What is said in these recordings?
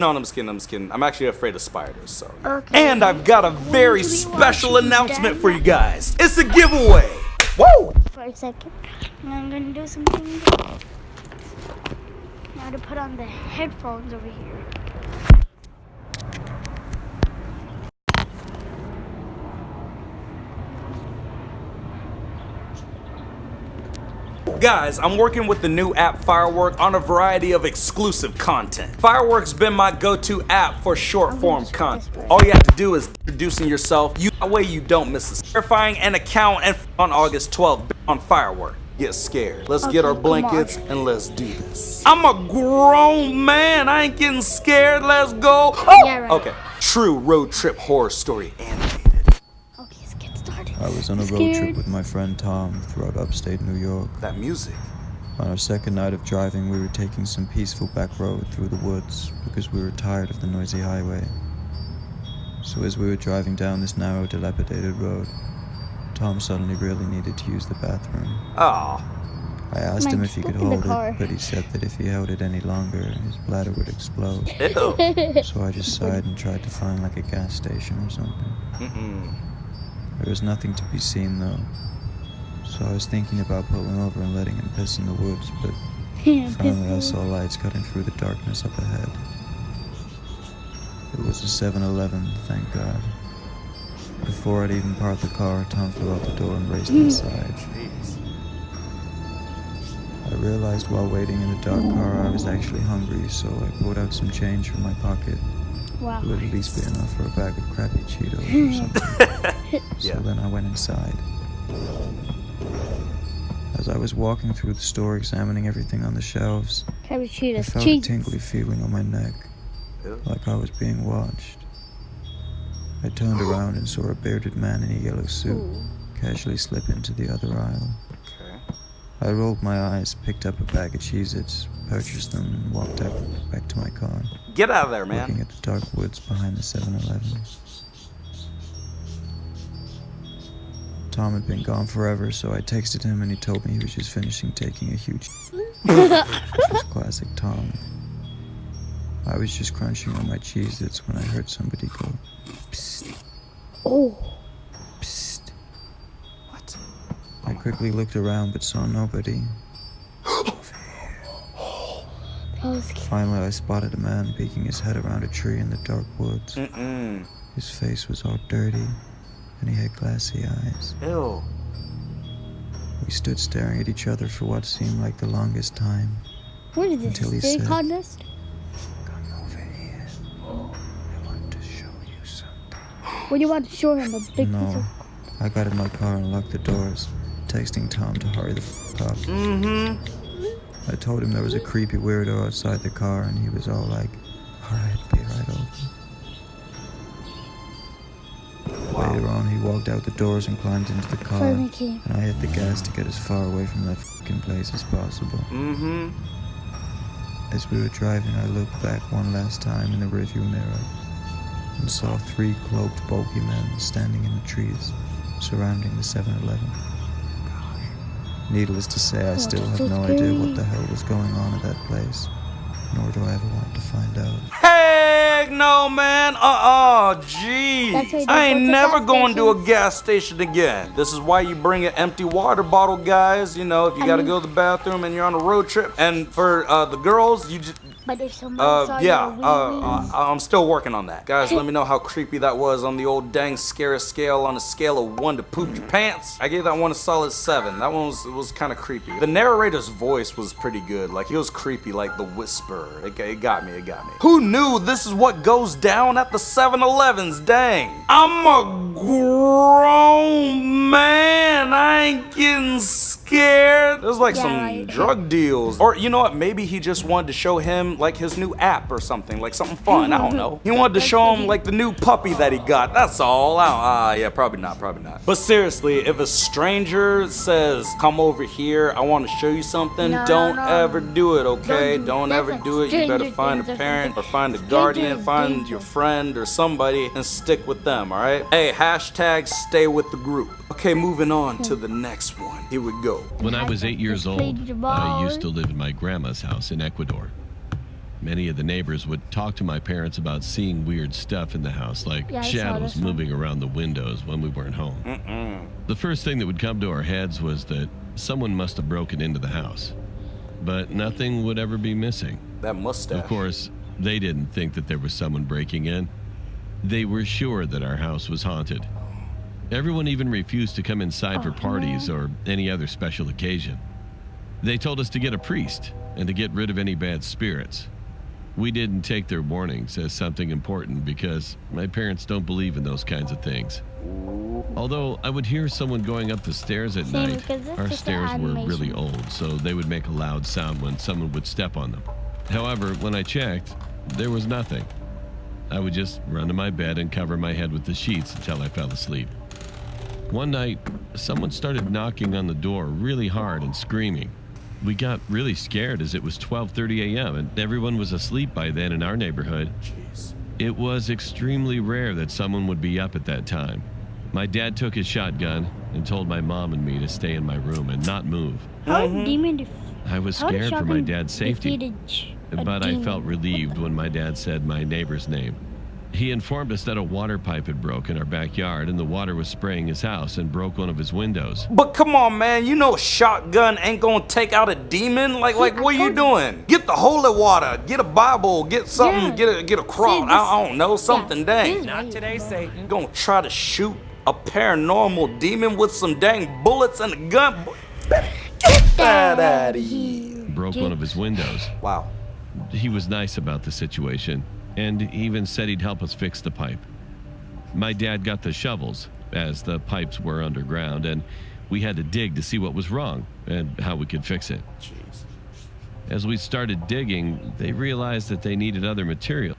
No, I'm just kidding. I'm actually afraid of spiders, so. Okay. And I've got a very special announcement for you guys. It's a giveaway. Whoa! For a second, I'm gonna do something. Now to put on the headphones over here. Guys, I'm working with the new app Firework on a variety of exclusive content. Firework's been my go-to app for short-form content. All you have to do is introducing yourself. That way you don't miss a verifying an account and on August 12th on Firework. Get scared. Let's get our blankets and let's do this. I'm a grown man. I ain't getting scared. Let's go. Oh! Yeah, right. Okay. True road trip horror story animated. Okay, let's get started. I was on a road trip with my friend Tom throughout upstate New York. That music. On our second night of driving, we were taking some peaceful back road through the woods because we were tired of the noisy highway. So as we were driving down this narrow, dilapidated road, Tom suddenly really needed to use the bathroom. Oh. I asked him if he could hold it, but he said that if he held it any longer, his bladder would explode. Ew. So I just sighed and tried to find like a gas station or something. There was nothing to be seen though. So I was thinking about pulling over and letting him piss in the woods, but finally I saw lights cutting through the darkness up ahead. It was a 7-Eleven, thank God. Before I'd even parked the car, Tom flew out the door and raced inside. I realized while waiting in the dark car I was actually hungry, so I pulled out some change from my pocket. Wow. It would at least be enough for a bag of crappy Cheetos or something. So then I went inside. As I was walking through the store examining everything on the shelves, I felt a tingly feeling on my neck, like I was being watched. I turned around and saw a bearded man in a yellow suit casually slip into the other aisle. I rolled my eyes, picked up a bag of Cheez-Its, purchased them, and walked out back to my car. Get out of there, man. Looking at the dark woods behind the 7-Eleven. Tom had been gone forever, so I texted him and he told me he was just finishing taking a huge which was classic Tom. I was just crunching on my Cheez-Its when I heard somebody go, psst. Oh. Psst. What? I quickly looked around but saw nobody. Finally, I spotted a man peeking his head around a tree in the dark woods. His face was all dirty, and he had glassy eyes. Ew. We stood staring at each other for what seemed like the longest time. What is this? Until he Steak said, contest? "Come over here. I want to show you something." What do you want to show him? A big piece No, of... I got in my car and locked the doors, texting Tom to hurry the f*** up. I told him there was a creepy weirdo outside the car, and he was all like, "Alright, be right over." Later on, he walked out the doors and climbed into the car, and I hit the gas to get as far away from that f***ing place as possible. As we were driving, I looked back one last time in the rearview mirror and saw 3 cloaked, bulky men standing in the trees surrounding the 7-Eleven. Needless to say, I still have no idea what the hell was going on at that place, nor do I ever want to find out. Heck no, man. Jeez. I ain't never going to a gas station again. This is why you bring an empty water bottle, guys. You know, if you gotta go to the bathroom and you're on a road trip. And for the girls, you just... But if someone saw I'm still working on that. Guys, let me know how creepy that was on the old dang scary scale on a scale of 1 to poop your pants. I gave that one a solid 7. That one was kind of creepy. The narrator's voice was pretty good. Like, it was creepy, like the whisper. It got me. Who knew this is what goes down at the 7-Elevens? Dang. I'm a grown man. I ain't getting scared. There's like some drug deals. Or you know what? Maybe he just wanted to show him like his new app or something, like something fun. I don't know. He wanted to show him like the new puppy that he got. That's all. Yeah, probably not. But seriously, if a stranger says, "Come over here, I want to show you something," don't ever do it, okay? Don't ever do it. You better find a parent or find a guardian, find your friend or somebody and stick with them, all right? Hey, hashtag stay with the group. Okay, moving on to the next one. Here we go. When I was 8 years old, I used to live in my grandma's house in Ecuador. Many of the neighbors would talk to my parents about seeing weird stuff in the house, like shadows moving around the windows when we weren't home. The first thing that would come to our heads was that someone must have broken into the house, but nothing would ever be missing. That mustache. Of course, they didn't think that there was someone breaking in. They were sure that our house was haunted. Everyone even refused to come inside for parties or any other special occasion. They told us to get a priest and to get rid of any bad spirits. We didn't take their warnings as something important because my parents don't believe in those kinds of things. Although I would hear someone going up the stairs at night. Our stairs were really old, so they would make a loud sound when someone would step on them. However, when I checked, there was nothing. I would just run to my bed and cover my head with the sheets until I fell asleep. One night, someone started knocking on the door really hard and screaming. We got really scared as it was 12:30 a.m. and everyone was asleep by then in our neighborhood. Jeez. It was extremely rare that someone would be up at that time. My dad took his shotgun and told my mom and me to stay in my room and not move. I was scared for my dad's safety, but I felt relieved when my dad said my neighbor's name. He informed us that a water pipe had broke in our backyard and the water was spraying his house and broke one of his windows. But come on, man, you know a shotgun ain't gonna take out a demon? Like what are you doing? Get the holy water, get a Bible, get something, get a cross. I don't know, something dang. Not today, Satan. Gonna try to shoot a paranormal demon with some dang bullets and a gun? Get that out of here. Broke one of his windows. Wow. He was nice about the situation and even said he'd help us fix the pipe. My dad got the shovels, as the pipes were underground, and we had to dig to see what was wrong and how we could fix it. Jeez. As we started digging, they realized that they needed other material.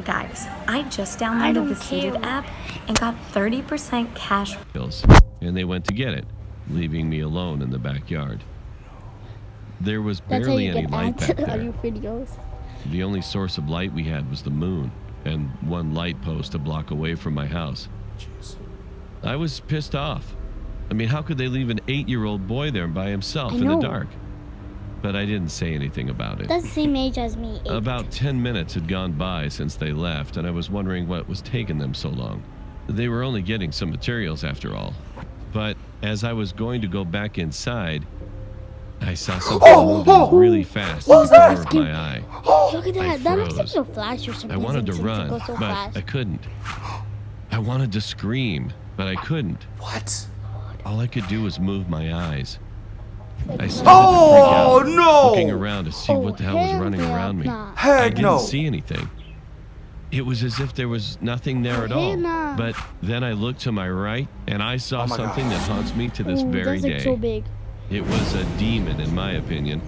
Guys, I just downloaded the Seated app and got 30% cash. And they went to get it, leaving me alone in the backyard. There was barely any light back there. The only source of light we had was the moon and one light post a block away from my house. Jeez. I was pissed off. I mean, how could they leave an 8-year-old boy there by himself in the dark? But I didn't say anything about it. That's the same age as me. 8. About 10 minutes had gone by since they left, and I was wondering what was taking them so long. They were only getting some materials after all. But as I was going to go back inside, I saw something moving really fast in the corner of my eye. Look at that. That looks like a flash or something. I wanted to run, but I couldn't. I wanted to scream, but I couldn't. What? All I could do was move my eyes. I started to freak out, looking around to see what the hell was running around me. I didn't see anything. It was as if there was nothing there at all. But then I looked to my right, and I saw something that haunts me to this very day. So big. It was a demon, in my opinion.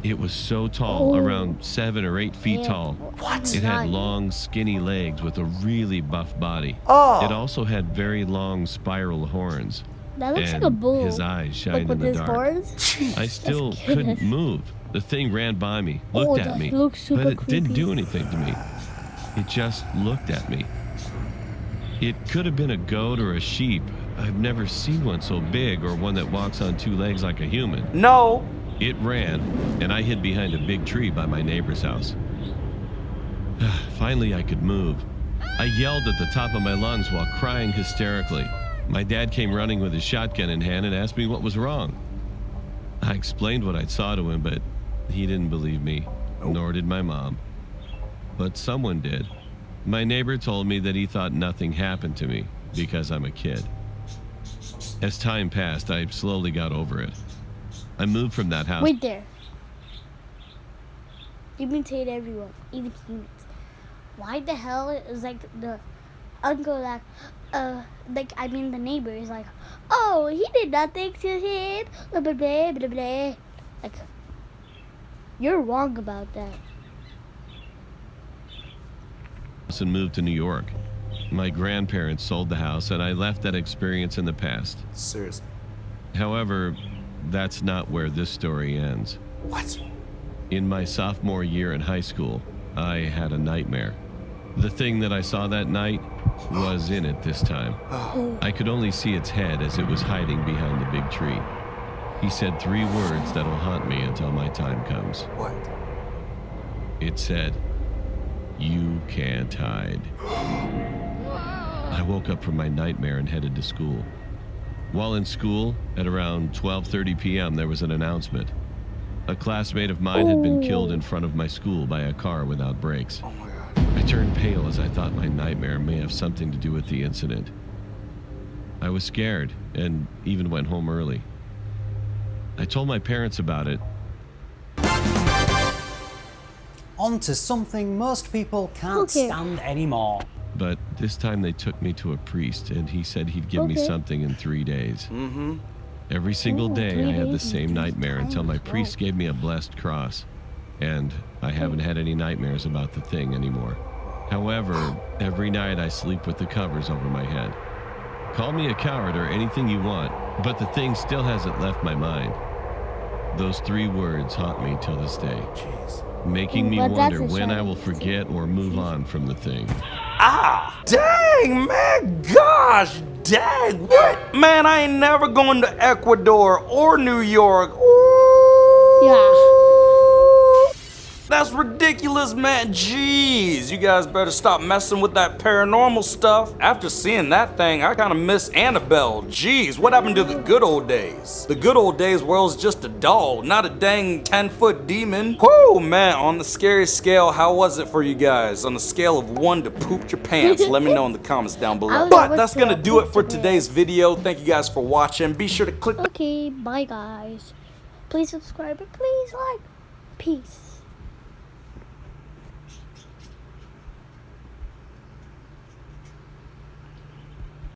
It was so tall, around 7 or 8 feet tall. What? It had long, skinny legs with a really buff body. It also had very long spiral horns. That looks and like a bull. His eyes shined in the dark. Horns? I still couldn't move. The thing ran by me, looked at me, but it didn't do anything to me. It just looked at me. It could have been a goat or a sheep. I've never seen one so big or one that walks on 2 legs like a human. No. It ran, and I hid behind a big tree by my neighbor's house. Finally, I could move. I yelled at the top of my lungs while crying hysterically. My dad came running with his shotgun in hand and asked me what was wrong. I explained what I saw to him, but he didn't believe me, nor did my mom. But someone did. My neighbor told me that he thought nothing happened to me because I'm a kid. As time passed, I slowly got over it. I moved from that house. Wait there. Imitate everyone, even humans. Why the hell is like the uncle the neighbor is like, oh, he did nothing to him, blah blah blah blah blah. Like, you're wrong about that. And moved to New York. My grandparents sold the house, and I left that experience in the past. Seriously. However, that's not where this story ends. What? In my sophomore year in high school, I had a nightmare. The thing that I saw that night was in it this time. I could only see its head as it was hiding behind the big tree. He said 3 words that'll haunt me until my time comes. What? It said, "You can't hide." I woke up from my nightmare and headed to school. While in school, at around 12:30 p.m., there was an announcement. A classmate of mine had been killed in front of my school by a car without brakes. Oh my God. I turned pale as I thought my nightmare may have something to do with the incident. I was scared and even went home early. I told my parents about it. On to something most people can't stand anymore. But this time they took me to a priest, and he said he'd give me something in 3 days. Every single day I had the same nightmare until my priest gave me a blessed cross, and I haven't had any nightmares about the thing anymore. However, every night I sleep with the covers over my head. Call me a coward or anything you want, but the thing still hasn't left my mind. Those 3 words haunt me till this day, making me wonder when I will forget or move on from the thing. Ah, dang, man, gosh, dang, what? Man, I ain't never going to Ecuador or New York. Ooh. Yeah. That's ridiculous, man. Jeez, you guys better stop messing with that paranormal stuff. After seeing that thing, I kind of miss Annabelle. Jeez, what happened to the good old days? The good old days where it was just a doll, not a dang 10-foot demon. Whoo, man, on the scary scale, how was it for you guys? On a scale of 1 to poop your pants, let me know in the comments down below. But that's gonna do it for today's video. Thank you guys for watching. Be sure to click the... Okay, bye guys. Please subscribe and please like. Peace.